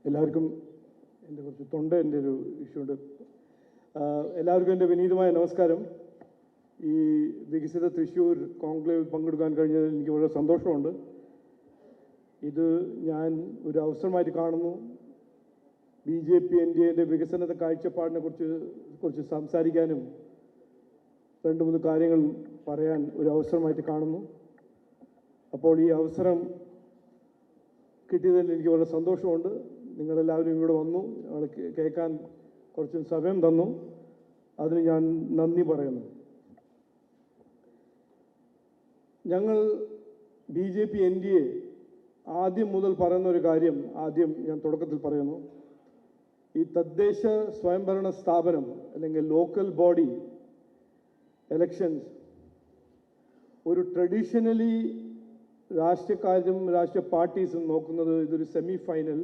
എല്ലാവർക്കും എൻ്റെ കുറച്ച് തൊണ്ടേൻ്റെ ഒരു ഇഷ്യൂ ഉണ്ട്. എല്ലാവർക്കും എൻ്റെ വിനീതമായ നമസ്കാരം. ഈ വികസിത തൃശ്ശൂർ കോൺക്ലേവിൽ പങ്കെടുക്കാൻ കഴിഞ്ഞതിൽ എനിക്ക് വളരെ സന്തോഷമുണ്ട്. ഇത് ഞാൻ ഒരു അവസരമായിട്ട് കാണുന്നു. BJP NDAയുടെ വികസന കാഴ്ചപ്പാടിനെ കുറിച്ച് സംസാരിക്കാനും 2-3 കാര്യങ്ങൾ പറയാൻ ഒരു അവസരമായിട്ട് കാണുന്നു. അപ്പോൾ ഈ അവസരം കിട്ടിയതിൽ എനിക്ക് വളരെ സന്തോഷമുണ്ട്. നിങ്ങളെല്ലാവരും ഇവിടെ വന്നു, ഞങ്ങൾ കേൾക്കാൻ കുറച്ച് സമയം തന്നു, അതിന് ഞാൻ നന്ദി പറയുന്നു. ഞങ്ങൾ BJP NDA ആദ്യം മുതൽ പറയുന്ന ഒരു കാര്യം ഞാൻ തുടക്കത്തിൽ പറയുന്നു. ഈ തദ്ദേശ സ്വയംഭരണ സ്ഥാപനം അല്ലെങ്കിൽ ലോക്കൽ ബോഡി എലക്ഷൻസ് ഒരു ട്രഡീഷണലി രാഷ്ട്രീയക്കാരും രാഷ്ട്രീയ പാർട്ടീസും നോക്കുന്നത് ഇതൊരു സെമി ഫൈനൽ,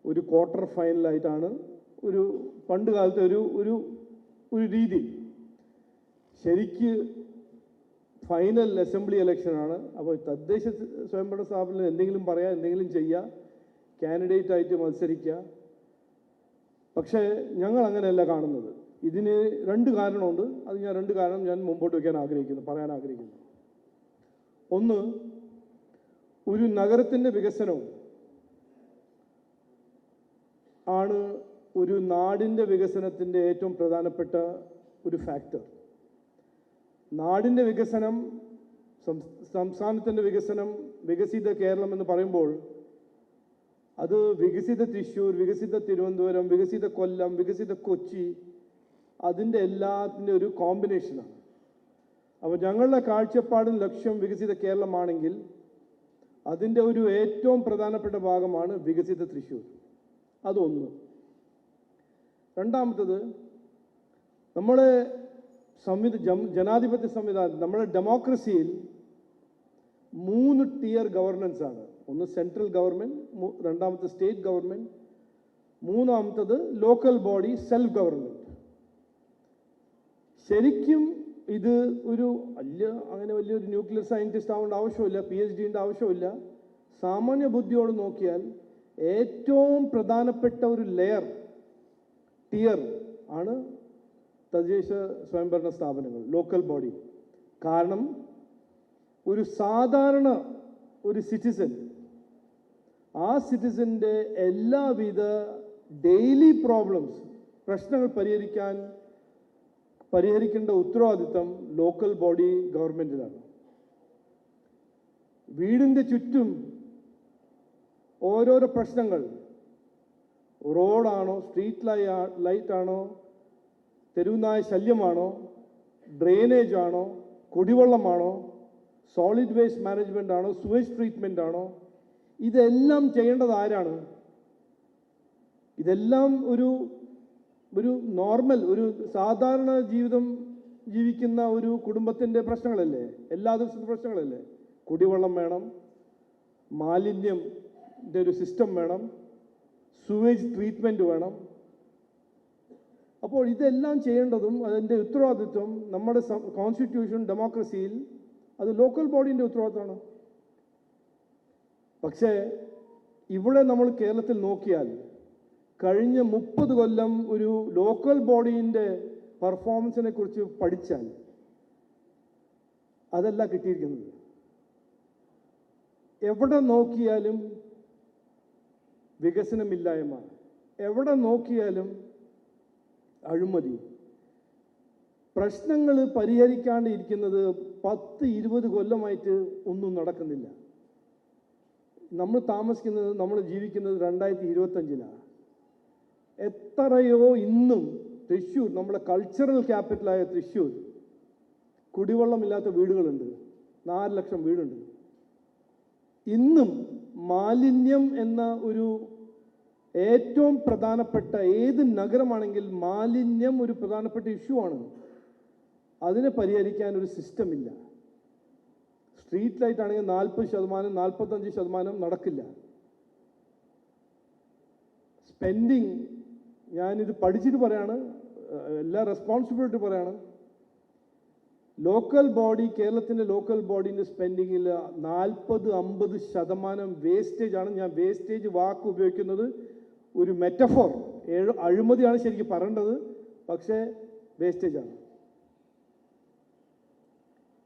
ഒരു ക്വാർട്ടർ ഫൈനലായിട്ടാണ്. ഒരു പണ്ട് കാലത്തെ ഒരു രീതി. ശരിക്ക് ഫൈനൽ അസംബ്ലി ഇലക്ഷനാണ്. അപ്പോൾ തദ്ദേശ സ്വയംഭരണ സ്ഥാപനത്തിൽ എന്തെങ്കിലും പറയാം, എന്തെങ്കിലും ചെയ്യുക, കാൻഡിഡേറ്റ് ആയിട്ട് മത്സരിക്കുക. പക്ഷേ ഞങ്ങൾ അങ്ങനെയല്ല കാണുന്നത്. ഇതിന് 2 കാരണമുണ്ട്. അത് ഞാൻ 2 കാരണം ഞാൻ മുമ്പോട്ട് വയ്ക്കാൻ പറയാൻ ആഗ്രഹിക്കുന്നു. ഒന്ന്, ഒരു നഗരത്തിൻ്റെ വികസനവും ആണ് ഒരു നാടിൻ്റെ വികസനത്തിൻ്റെ ഏറ്റവും പ്രധാനപ്പെട്ട ഒരു ഫാക്ടർ. നാടിൻ്റെ വികസനം, സംസ്ഥാനത്തിൻ്റെ വികസനം, വികസിത കേരളം എന്ന് പറയുമ്പോൾ അത് വികസിത തൃശ്ശൂർ, വികസിത തിരുവനന്തപുരം, വികസിത കൊല്ലം, വികസിത കൊച്ചി, അതിൻ്റെ എല്ലാത്തിൻ്റെ ഒരു കോമ്പിനേഷനാണ്. അപ്പോൾ ഞങ്ങളുടെ കാഴ്ചപ്പാടും ലക്ഷ്യം വികസിത കേരളമാണെങ്കിൽ അതിൻ്റെ ഒരു ഏറ്റവും പ്രധാനപ്പെട്ട ഭാഗമാണ് വികസിത തൃശ്ശൂർ. അതൊന്ന്. രണ്ടാമത്തത്, നമ്മുടെ ജനാധിപത്യ സംവിധാനം, നമ്മുടെ ഡെമോക്രസിയിൽ 3 tier ഗവർണൻസ് ആണ്. ഒന്ന് സെൻട്രൽ ഗവൺമെൻറ്, രണ്ടാമത്തെ സ്റ്റേറ്റ് ഗവൺമെൻറ്, മൂന്നാമത്തത് ലോക്കൽ ബോഡി സെൽഫ് ഗവൺമെൻറ്. ശരിക്കും ഇത് അങ്ങനെ വലിയൊരു ന്യൂക്ലിയർ സയൻറ്റിസ്റ്റ് ആവേണ്ട ആവശ്യമില്ല, PhD ആവശ്യമില്ല. സാമാന്യ ബുദ്ധിയോട് നോക്കിയാൽ ഏറ്റവും പ്രധാനപ്പെട്ട ഒരു ടിയർ ആണ് തദ്ദേശ സ്വയംഭരണ സ്ഥാപനങ്ങൾ, ലോക്കൽ ബോഡി. കാരണം ഒരു സാധാരണ ഒരു സിറ്റിസൺ, ആ സിറ്റിസൻ്റെ എല്ലാവിധ ഡെയിലി പ്രശ്നങ്ങൾ പരിഹരിക്കേണ്ട ഉത്തരവാദിത്തം ലോക്കൽ ബോഡി ഗവൺമെൻറ്റിലാണ്. വീടിൻ്റെ ചുറ്റും ഓരോരോ പ്രശ്നങ്ങൾ, റോഡാണോ, സ്ട്രീറ്റ് ലൈറ്റാണോ, തെരുവുനായ ശല്യമാണോ, ഡ്രെയിനേജ് ആണോ, കുടിവെള്ളമാണോ, സോളിഡ് വേസ്റ്റ് മാനേജ്മെൻ്റ് ആണോ, സുവേജ് ട്രീറ്റ്മെൻ്റ് ആണോ, ഇതെല്ലാം ചെയ്യേണ്ടത് ആരാണ്? ഇതെല്ലാം ഒരു നോർമൽ, ഒരു സാധാരണ ജീവിതം ജീവിക്കുന്ന ഒരു കുടുംബത്തിൻ്റെ പ്രശ്നങ്ങളല്ലേ, എല്ലാ ദിവസത്തെ പ്രശ്നങ്ങളല്ലേ. കുടിവെള്ളം വേണം, മാലിന്യത്തിൻ്റെ ഒരു സിസ്റ്റം വേണം, സുവേജ് ട്രീറ്റ്മെൻറ്റ് വേണം. അപ്പോൾ ഇതെല്ലാം ചെയ്യേണ്ടതും അതിൻ്റെ ഉത്തരവാദിത്വം നമ്മുടെ കോൺസ്റ്റിറ്റ്യൂഷൻ ഡെമോക്രസിയിൽ അത് ലോക്കൽ ബോഡീൻ്റെ ഉത്തരവാദിത്തമാണ്. പക്ഷേ ഇവിടെ നമ്മൾ കേരളത്തിൽ നോക്കിയാൽ കഴിഞ്ഞ 30 കൊല്ലം ഒരു ലോക്കൽ ബോഡീൻ്റെ പെർഫോമൻസിനെ കുറിച്ച് പഠിച്ചാൽ അതല്ല കിട്ടിയിരിക്കുന്നത്. എവിടെ നോക്കിയാലും വികസനമില്ലായ്മ, എവിടെ നോക്കിയാലും അഴിമതി, പ്രശ്നങ്ങൾ പരിഹരിക്കാണ്ട് ഇരിക്കുന്നത് 10-20 കൊല്ലമായിട്ട് ഒന്നും നടക്കുന്നില്ല. നമ്മൾ ജീവിക്കുന്നത് 2025-ലാണ്. എത്രയോ ഇന്നും തൃശ്ശൂർ, നമ്മുടെ കൾച്ചറൽ ക്യാപിറ്റലായ തൃശ്ശൂർ, കുടിവെള്ളമില്ലാത്ത വീടുകളുണ്ട്, 4 ലക്ഷം വീടുണ്ട്. ഇന്നും മാലിന്യം എന്ന ഒരു ഏറ്റവും പ്രധാനപ്പെട്ട, ഏത് നഗരമാണെങ്കിൽ മാലിന്യം ഒരു പ്രധാനപ്പെട്ട ഇഷ്യൂ ആണ്. അതിനെ പരിഹരിക്കാൻ ഒരു സിസ്റ്റം ഇല്ല. സ്ട്രീറ്റ് ലൈറ്റ് ആണെങ്കിൽ 40%, 45% നടക്കില്ല. സ്പെൻഡിങ്, ഞാനിത് പഠിച്ചിട്ട് പറയാണ്, എല്ലാ റെസ്പോൺസിബിലിറ്റി പറയാണ്. ലോക്കൽ ബോഡി, കേരളത്തിൻ്റെ ലോക്കൽ ബോഡീൻ്റെ സ്പെൻഡിങ്ങിൽ 40-50% വേസ്റ്റേജ് ആണ്. ഞാൻ വേസ്റ്റേജ് വാക്ക് ഉപയോഗിക്കുന്നത് ഒരു മെറ്റഫോർ. അഴിമതിയാണ് ശരിക്കും പറയേണ്ടത്, പക്ഷേ വേസ്റ്റേജാണ്.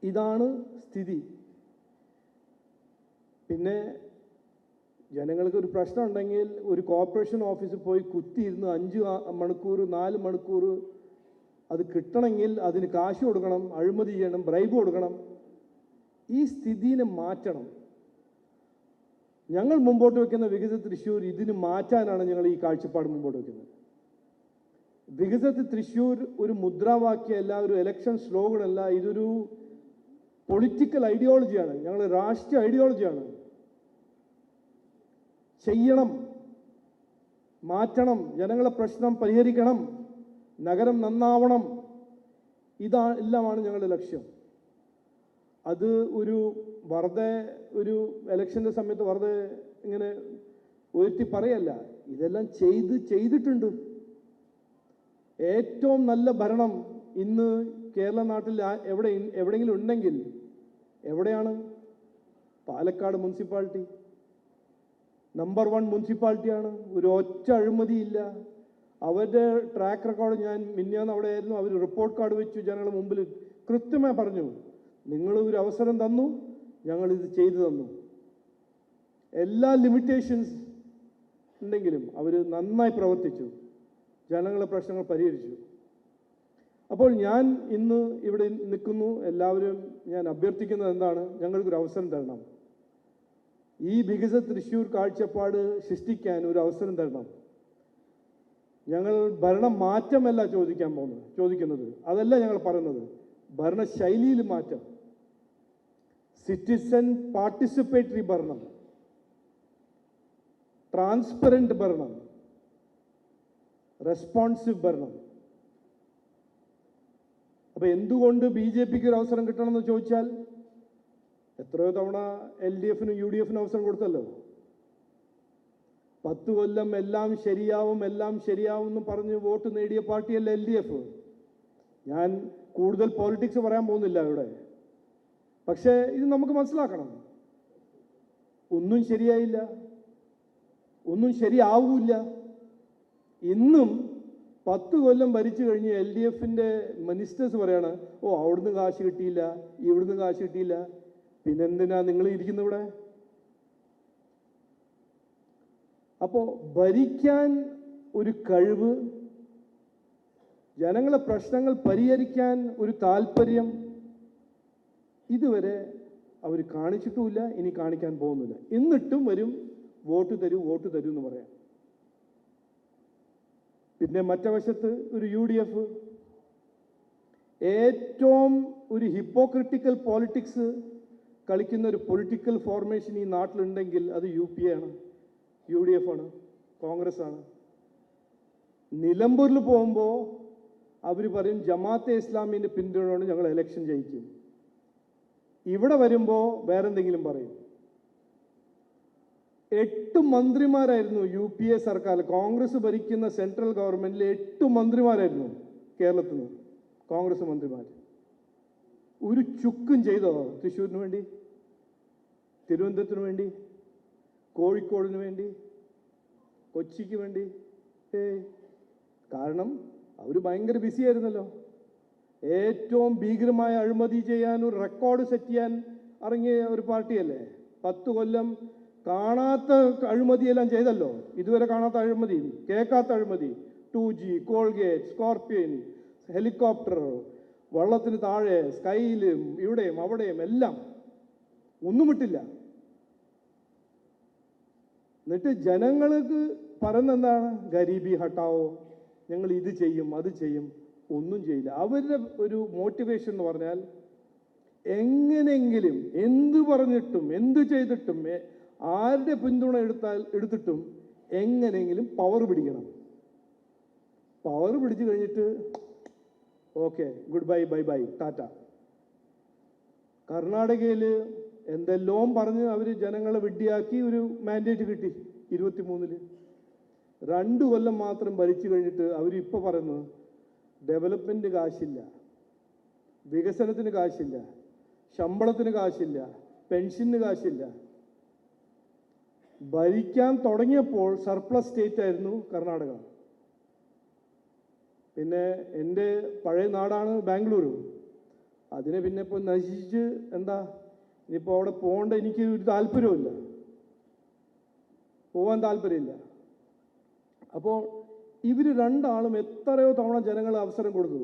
ഇതാണ് സ്ഥിതി. പിന്നെ ജനങ്ങൾക്ക് ഒരു പ്രശ്നം ഉണ്ടെങ്കിൽ ഒരു കോർപ്പറേഷൻ ഓഫീസിൽ പോയി കുത്തിയിരുന്ന് 5 മണിക്കൂർ 4 മണിക്കൂർ അത് കിട്ടണമെങ്കിൽ അതിന് കാശ് കൊടുക്കണം, അഴിമതി ചെയ്യണം, ബ്രൈബ് കൊടുക്കണം. ഈ സ്ഥിതിനെ മാറ്റണം. ഞങ്ങൾ മുമ്പോട്ട് വയ്ക്കുന്ന വികസിത തൃശ്ശൂർ ഇതിന് മാറ്റാനാണ് ഞങ്ങൾ ഈ കാഴ്ചപ്പാട് മുമ്പോട്ട് വയ്ക്കുന്നത്. വികസിത തൃശ്ശൂർ ഒരു മുദ്രാവാക്യമല്ല, ഒരു ഇലക്ഷൻ സ്ലോഗനല്ല, ഇതൊരു പൊളിറ്റിക്കൽ ഐഡിയോളജിയാണ്, ഞങ്ങൾ രാഷ്ട്രീയ ഐഡിയോളജിയാണ്. ചെയ്യണം, മാറ്റണം, ജനങ്ങളെ പ്രശ്നം പരിഹരിക്കണം, നഗരം നന്നാവണം, എല്ലാമാണ് ഞങ്ങളുടെ ലക്ഷ്യം. അത് വെറുതെ ഒരു ഇലക്ഷൻ്റെ സമയത്ത് വെറുതെ ഇങ്ങനെ ഉയർത്തി പറയല്ല, ഇതെല്ലാം ചെയ്തിട്ടുണ്ട്. ഏറ്റവും നല്ല ഭരണം ഇന്ന് കേരള നാട്ടിൽ എവിടെയെങ്കിലും ഉണ്ടെങ്കിൽ എവിടെയാണ്? Palakkad municipality number 1 മുനിസിപ്പാലിറ്റിയാണ്. ഒരു ഒറ്റ അഴിമതിയില്ല. അവരുടെ ട്രാക്ക് റെക്കോർഡ് ഞാൻ മിനിഞ്ഞാന്ന് അവിടെ ആയിരുന്നു. അവർ റിപ്പോർട്ട് കാർഡ് വെച്ചു ജനങ്ങളുടെ മുമ്പിൽ കൃത്യമായി പറഞ്ഞു, നിങ്ങൾ ഒരു അവസരം തന്നു, ഞങ്ങളിത് ചെയ്തു തന്നു. എല്ലാ ലിമിറ്റേഷൻസ് ഉണ്ടെങ്കിലും അവർ നന്നായി പ്രവർത്തിച്ചു, ജനങ്ങളുടെ പ്രശ്നങ്ങൾ പരിഹരിച്ചു. അപ്പോൾ ഞാൻ ഇന്ന് ഇവിടെ നിൽക്കുന്നു. എല്ലാവരും ഞാൻ അഭ്യർത്ഥിക്കുന്നത് എന്താണ്? ഞങ്ങൾക്കൊരു അവസരം തരണം. ഈ വികസിത തൃശ്ശൂർ കാഴ്ചപ്പാട് സൃഷ്ടിക്കാൻ ഒരു അവസരം തരണം. ഞങ്ങൾ ഭരണം മാറ്റമല്ല ചോദിക്കുന്നത്, അതല്ല ഞങ്ങൾ പറയുന്നത്. ഭരണശൈലിയിൽ മാറ്റം, സിറ്റിസൺ പാർട്ടിസിപ്പേറ്ററി ഭരണം, ട്രാൻസ്പെറൻറ്റ് ഭരണം, റെസ്പോൺസീവ് ഭരണം. അപ്പോൾ എന്തുകൊണ്ട് BJPക്ക് ഒരു അവസരം കിട്ടണമെന്ന് ചോദിച്ചാൽ, എത്രയോ തവണ LDFനും UDFനും അവസരം കൊടുത്തല്ലോ. 10 കൊല്ലം എല്ലാം ശരിയാവും എന്ന് പറഞ്ഞ് വോട്ട് നേടിയ പാർട്ടിയല്ല LDF. ഞാൻ കൂടുതൽ പോളിറ്റിക്സ് പറയാൻ പോകുന്നില്ല ഇവിടെ. പക്ഷേ ഇത് നമുക്ക് മനസ്സിലാക്കണം, ഒന്നും ശരിയായില്ല, ഒന്നും ശരിയാവൂല്ല. ഇന്നും 10 കൊല്ലം ഭരിച്ചു കഴിഞ്ഞ് LDFൻ്റെ മിനിസ്റ്റേഴ്സ് പറയാണ്, അവിടുന്ന് കാശ് കിട്ടിയില്ല, ഇവിടുന്ന് കാശ് കിട്ടിയില്ല. പിന്നെന്തിനാ നിങ്ങൾ ഇരിക്കുന്നത് ഇവിടെ? അപ്പോൾ ഭരിക്കാൻ ഒരു കഴിവ്, ജനങ്ങളെ പ്രശ്നങ്ങൾ പരിഹരിക്കാൻ ഒരു താല്പര്യം ഇതുവരെ അവർ കാണിച്ചിട്ടുമില്ല, ഇനി കാണിക്കാൻ പോകുന്നില്ല. എന്നിട്ടും വരും വോട്ട് തരൂ എന്ന് പറയാം. പിന്നെ മറ്റേ വശത്ത് ഒരു UDF ഏറ്റവും ഒരു ഹിപ്പോക്രിറ്റിക്കൽ പോളിറ്റിക്സ് കളിക്കുന്ന ഒരു പൊളിറ്റിക്കൽ ഫോർമേഷൻ ഈ നാട്ടിലുണ്ടെങ്കിൽ അത് UPA ആണ്, UDF ആണ്, കോൺഗ്രസ് ആണ്. നിലമ്പൂരിൽ പോകുമ്പോൾ അവർ പറയും ജമാഅത്തെ ഇസ്ലാമിൻ്റെ പിന്തുണയോടെ ഞങ്ങൾ ഇലക്ഷൻ ജയിക്കും. ഇവിടെ വരുമ്പോൾ വേറെന്തെങ്കിലും പറയും. 8 മന്ത്രിമാരായിരുന്നു UPA സർക്കാർ, കോൺഗ്രസ് ഭരിക്കുന്ന സെൻട്രൽ ഗവൺമെൻറ്റിൽ 8 മന്ത്രിമാരായിരുന്നു കേരളത്തിൽ നിന്ന്, കോൺഗ്രസ് മന്ത്രിമാർ. ഒരു ചുക്കും ചെയ്തോ തൃശ്ശൂരിന് വേണ്ടി, തിരുവനന്തപുരത്തിന് വേണ്ടി, കോഴിക്കോടിന് വേണ്ടി, കൊച്ചിക്ക് വേണ്ടി? കാരണം അവർ ഭയങ്കര ബിസി ആയിരുന്നല്ലോ. ഏറ്റവും ഭീകരമായ അഴിമതി ചെയ്യാൻ, ഒരു റെക്കോർഡ് സെറ്റ് ചെയ്യാൻ ഇറങ്ങിയ ഒരു പാർട്ടിയല്ലേ. 10 കൊല്ലം കാണാത്ത അഴിമതിയെല്ലാം ചെയ്തല്ലോ. ഇതുവരെ കാണാത്ത അഴിമതി, കേൾക്കാത്ത അഴിമതി, 2G, കോൾഗേറ്റ്, സ്കോർപ്പിയൻ, ഹെലികോപ്റ്റർ, വള്ളത്തിന് താഴെ, സ്കൈയിലും ഇവിടെയും അവിടെയും എല്ലാം ഒന്നും വിട്ടില്ല. എന്നിട്ട് ജനങ്ങൾക്ക് പറയുന്നതെന്താണ്? ഗരീബി ഹട്ടാവോ, ഞങ്ങൾ ഇത് ചെയ്യും അത് ചെയ്യും. ഒന്നും ചെയ്യില്ല. അവരുടെ ഒരു മോട്ടിവേഷൻ എന്ന് പറഞ്ഞാൽ എങ്ങനെയെങ്കിലും എന്ത് പറഞ്ഞിട്ടും എന്ത് ചെയ്തിട്ടും ആരുടെ പിന്തുണ എടുത്തിട്ടും എങ്ങനെയെങ്കിലും പവർ പിടിക്കണം. പവർ പിടിച്ചു കഴിഞ്ഞിട്ട് okay good bye, bye bye, Tata. കർണാടകയിൽ എന്തെല്ലാം പറഞ്ഞ് അവർ ജനങ്ങളെ വിഡ്ഢിയാക്കി ഒരു മാൻഡേറ്റ് കിട്ടി 23-ൽ. 2 കൊല്ലം മാത്രം ഭരിച്ചു കഴിഞ്ഞിട്ട് അവരിപ്പോൾ പറയുന്നത് ഡെവലപ്മെൻറ്റ് കാശില്ല, വികസനത്തിന് കാശില്ല, ശമ്പളത്തിന് കാശില്ല, പെൻഷന് കാശില്ല. ഭരിക്കാൻ തുടങ്ങിയപ്പോൾ സർപ്ലസ് സ്റ്റേറ്റ് ആയിരുന്നു കർണാടക. പിന്നെ എൻ്റെ പഴയ നാടാണ് ബാംഗ്ലൂരു. അതിനെ പിന്നെ ഇപ്പോൾ നശിച്ച് എന്താ ഇനിയിപ്പോൾ അവിടെ പോകേണ്ട എനിക്ക് ഒരു താല്പര്യമില്ല, പോകാൻ താല്പര്യമില്ല. അപ്പോൾ ഇവർ രണ്ടാളും എത്രയോ തവണ ജനങ്ങൾ അവസരം കൊടുത്തു.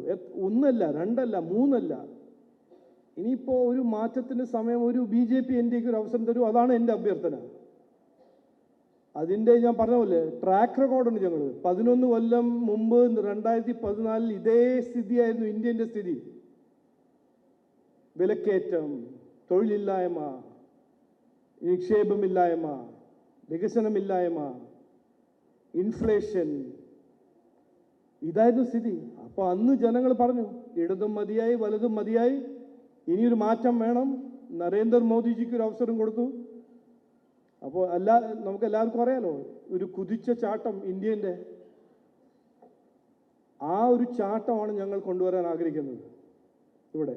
ഒന്നല്ല, രണ്ടല്ല, മൂന്നല്ല. ഇനിയിപ്പോൾ ഒരു മാറ്റത്തിൻ്റെ സമയം ഒരു BJP NDAക്ക് ഒരു അവസരം തരൂ, അതാണ് എൻ്റെ അഭ്യർത്ഥന. അതിൻ്റെ ഞാൻ പറഞ്ഞ പോലെ ട്രാക്ക് റെക്കോർഡുണ്ട്. ഞങ്ങൾ 11 കൊല്ലം മുമ്പ് 2014 ഇതേ സ്ഥിതിയായിരുന്നു ഇന്ത്യൻ്റെ സ്ഥിതി. വിലക്കയറ്റം, തൊഴിലില്ലായ്മ, നിക്ഷേപമില്ലായ്മ, വികസനമില്ലായ്മ, ഇൻഫ്ലേഷൻ, ഇതായിരുന്നു സ്ഥിതി. അപ്പോൾ അന്ന് ജനങ്ങൾ പറഞ്ഞു ഇടതും മതിയായി, വലതും മതിയായി, ഇനിയൊരു മാറ്റം വേണം. നരേന്ദ്രമോദിജിക്ക് ഒരു അവസരം കൊടുത്തു. അപ്പോൾ നമുക്ക് എല്ലാവർക്കും അറിയാലോ, ഒരു കുതിച്ച ചാട്ടം ഇന്ത്യൻ്റെ, ആ ഒരു ചാട്ടമാണ് ഞങ്ങൾ കൊണ്ടുവരാൻ ആഗ്രഹിക്കുന്നത് ഇവിടെ.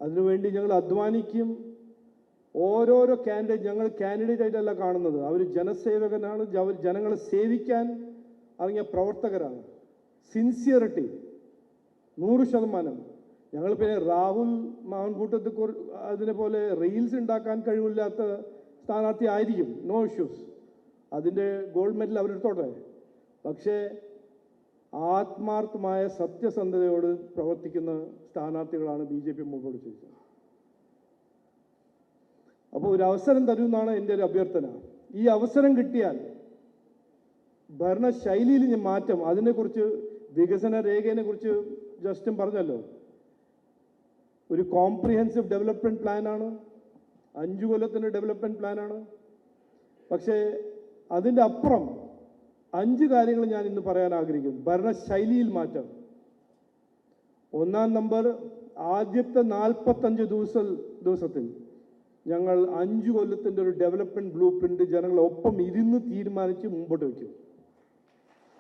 അതിനുവേണ്ടി ഞങ്ങൾ അധ്വാനിക്കും. ഓരോരോ കാൻഡിഡേറ്റ്, ഞങ്ങൾ കാൻഡിഡേറ്റ് ആയിട്ടല്ല കാണുന്നത്, അവർ ജനസേവകനാണ്, അവർ ജനങ്ങളെ സേവിക്കാൻ ഇറങ്ങിയ പ്രവർത്തകരാണ്. സിൻസിയറിറ്റി 100%. ഞങ്ങൾ പിന്നെ രാഹുൽ മാവൻകൂട്ടത്തെ അതിനെ പോലെ റീൽസ് ഉണ്ടാക്കാൻ കഴിവില്ലാത്ത സ്ഥാനാർത്ഥി ആയിരിക്കും, നോ ഇഷ്യൂസ്, അതിൻ്റെ ഗോൾഡ് മെഡൽ അവരെടുത്തോട്ടെ. പക്ഷേ ആത്മാർത്ഥമായ സത്യസന്ധതയോട് പ്രവർത്തിക്കുന്ന സ്ഥാനാർത്ഥികളാണ് BJP മുമ്പോട്ട് ചെയ്തത്. അപ്പോൾ ഒരു അവസരം തരുമെന്നാണ് എൻ്റെ ഒരു അഭ്യർത്ഥന. ഈ അവസരം കിട്ടിയാൽ ഭരണശൈലിയിൽ മാറ്റം, അതിനെക്കുറിച്ച് വികസന രേഖയെ കുറിച്ച് ജസ്റ്റും പറഞ്ഞല്ലോ. ഒരു കോംപ്രിഹെൻസീവ് ഡെവലപ്മെൻറ്റ് പ്ലാനാണ്, 5 കൊല്ലത്തിൻ്റെ ഡെവലപ്മെൻറ്റ് പ്ലാനാണ്. പക്ഷേ അതിൻ്റെ അപ്പുറം 5 കാര്യങ്ങൾ ഞാൻ ഇന്ന് പറയാൻ ആഗ്രഹിക്കുന്നു. ഭരണശൈലിയിൽ മാറ്റം. 1-ാം നമ്പർ, ആദ്യത്തെ 45 ദിവസത്തിൽ ഞങ്ങൾ 5 കൊല്ലത്തിൻ്റെ ഒരു ഡെവലപ്മെൻറ്റ് ബ്ലൂ പ്രിൻ്റ് ജനങ്ങളൊപ്പം ഇരുന്ന് തീരുമാനിച്ച് മുമ്പോട്ട് വയ്ക്കും.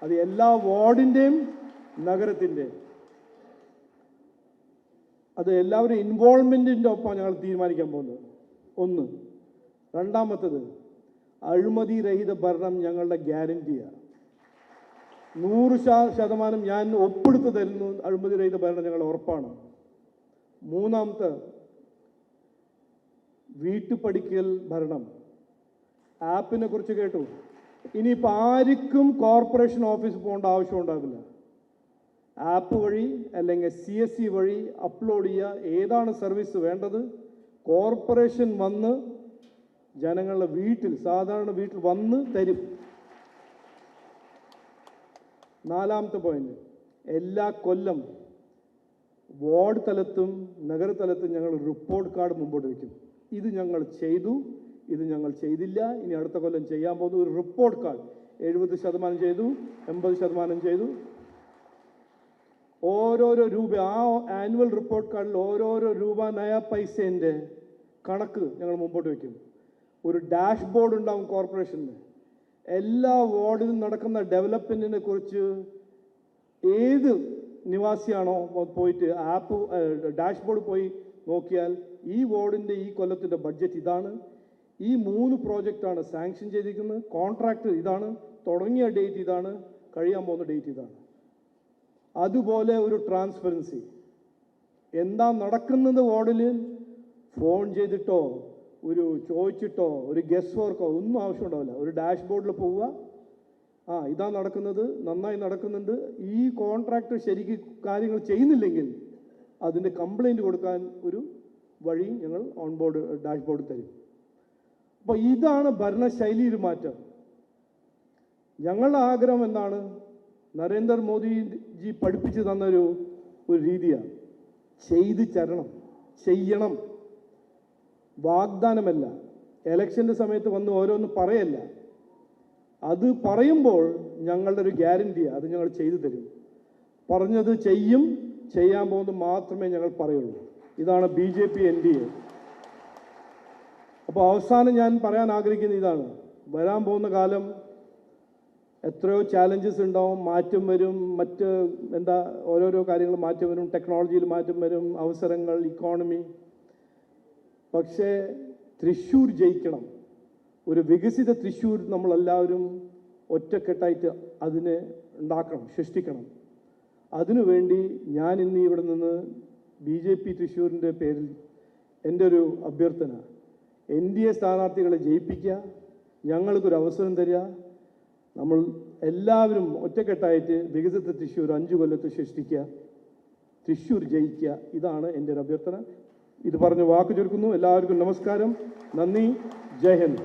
അത് എല്ലാ വാർഡിൻ്റെയും നഗരത്തിൻ്റെയും, അത് എല്ലാവരും ഇൻവോൾവ്മെൻറ്റിൻ്റെ ഒപ്പം ഞങ്ങൾ തീരുമാനിക്കാൻ പോകുന്നത്. 1. 2ാമത്തേത്, അഴിമതി രഹിത ഭരണം ഞങ്ങളുടെ ഗ്യാരണ്ടിയാണ്. 100% ഞാൻ ഒപ്പിടുത്ത് തരുന്നു, അഴിമതി രഹിത ഭരണം ഞങ്ങളുടെ ഉറപ്പാണ്. 3ാമത്തെ, വീട്ടുപടിക്കൽ ഭരണം. ആപ്പിനെ കുറിച്ച് കേട്ടു. ഇനിയിപ്പോൾ ആർക്കും കോർപ്പറേഷൻ ഓഫീസിൽ പോകേണ്ട ആവശ്യം ഉണ്ടാവില്ല. ആപ്പ് വഴി അല്ലെങ്കിൽ CSC വഴി അപ്ലോഡ് ചെയ്യുക. ഏതാണ് സർവീസ് വേണ്ടത്, കോർപ്പറേഷൻ വന്ന് ജനങ്ങളുടെ വീട്ടിൽ, സാധാരണ വീട്ടിൽ വന്ന് തരും. 4ാമത്തെ പോയിന്റ്, എല്ലാ കൊല്ലം വാർഡ് തലത്തും നഗരതലത്തും ഞങ്ങൾ റിപ്പോർട്ട് കാർഡ് മുമ്പോട്ട് വയ്ക്കും. ഇത് ഞങ്ങൾ ചെയ്തു, ഇത് ഞങ്ങൾ ചെയ്തില്ല, ഇനി അടുത്ത കൊല്ലം ചെയ്യാൻ പോകുന്ന ഒരു റിപ്പോർട്ട് കാർഡ്. 70% ചെയ്തു, 80% ചെയ്തു. ഓരോരോ രൂപ, ആ ആനുവൽ റിപ്പോർട്ട് കാർഡിൽ ഓരോരോ രൂപ നയാ പൈസേൻ്റെ കണക്ക് ഞങ്ങൾ മുമ്പോട്ട് വയ്ക്കും. ഒരു ഡാഷ്ബോർഡ് ഉണ്ടാവും കോർപ്പറേഷന്. എല്ലാ വാർഡിലും നടക്കുന്ന ഡെവലപ്മെൻറ്റിനെ കുറിച്ച് ഏത് നിവാസിയാണോ പോയിട്ട് ഡാഷ്ബോർഡ് പോയി നോക്കിയാൽ ഈ വാർഡിൻ്റെ ഈ കൊല്ലത്തിൻ്റെ ബഡ്ജറ്റ് ഇതാണ്, ഈ 3 പ്രോജക്റ്റാണ് സാങ്ഷൻ ചെയ്തിരിക്കുന്നത്, കോൺട്രാക്ട് ഇതാണ്, തുടങ്ങിയ ഡേറ്റ് ഇതാണ്, കഴിയാൻ പോകുന്ന ഡേറ്റ് ഇതാണ്. അതുപോലെ ഒരു ട്രാൻസ്പെറൻസി. എന്താ നടക്കുന്നത് വാർഡിൽ ഫോൺ ചെയ്തിട്ടോ ഒരു ചോദിച്ചിട്ടോ ഒരു ഗസ് വർക്കോ ഒന്നും ആവശ്യമുണ്ടാവില്ല. ഒരു ഡാഷ്ബോർഡിൽ പോവുക, ഇതാ നടക്കുന്നത്, നന്നായി നടക്കുന്നുണ്ട്, ഈ കോൺട്രാക്ട് ശരിക്ക് കാര്യങ്ങൾ ചെയ്യുന്നില്ലെങ്കിൽ അതിൻ്റെ കംപ്ലൈൻറ്റ് കൊടുക്കാൻ ഒരു വഴി ഞങ്ങൾ ഓൺബോർഡ് ഡാഷ്ബോർഡ് തരും. അപ്പോൾ ഇതാണ് ഭരണശൈലിയിൽ മാറ്റം. ഞങ്ങളുടെ ആഗ്രഹം എന്താണ്, നരേന്ദ്രമോദിജി പഠിപ്പിച്ചു തന്നൊരു രീതിയാണ്, ചെയ്ത് ചെയ്യണം. വാഗ്ദാനമല്ല, എലക്ഷൻ്റെ സമയത്ത് വന്ന് ഓരോന്ന് പറയല്ല. അത് പറയുമ്പോൾ ഞങ്ങളുടെ ഒരു ഗ്യാരണ്ടിയാണ്, അത് ഞങ്ങൾ ചെയ്തു തരും. പറഞ്ഞത് ചെയ്യും, ചെയ്യാൻ പോകുന്നത് മാത്രമേ ഞങ്ങൾ പറയുള്ളൂ. ഇതാണ് BJP NDA. അപ്പോൾ അവസാനം ഞാൻ പറയാൻ ആഗ്രഹിക്കുന്നത് ഇതാണ്, വരാൻ പോകുന്ന കാലം എത്രയോ ചാലഞ്ചസ് ഉണ്ടാവും, മാറ്റം വരും, ഓരോരോ കാര്യങ്ങൾ മാറ്റം വരും, ടെക്നോളജിയിൽ മാറ്റം വരും, അവസരങ്ങൾ, ഇക്കോണമി. പക്ഷേ തൃശ്ശൂർ ജയിക്കണം, ഒരു വികസിത തൃശ്ശൂർ നമ്മളെല്ലാവരും ഒറ്റക്കെട്ടായിട്ട് അതിനെ ഉണ്ടാക്കണം, സൃഷ്ടിക്കണം. അതിനുവേണ്ടി ഞാൻ ഇന്ന് ഇവിടെ നിന്ന് BJP തൃശ്ശൂരിൻ്റെ പേരിൽ എൻ്റെ ഒരു അഭ്യർത്ഥന, NDA സ്ഥാനാർത്ഥികളെ ജയിപ്പിക്കുക, ഞങ്ങൾക്കൊരു അവസരം തരിക, നമ്മൾ എല്ലാവരും ഒറ്റക്കെട്ടായിട്ട് വികസിത തൃശ്ശൂർ 5 കൊല്ലത്ത് സൃഷ്ടിക്കുക, തൃശ്ശൂർ ജയിക്കുക. ഇതാണ് എൻ്റെ ഒരു അഭ്യർത്ഥന. ഇത് പറഞ്ഞ് വാക്ക് ചുരുക്കുന്നു. എല്ലാവർക്കും നമസ്കാരം, നന്ദി, ജയ് ഹിന്ദ്.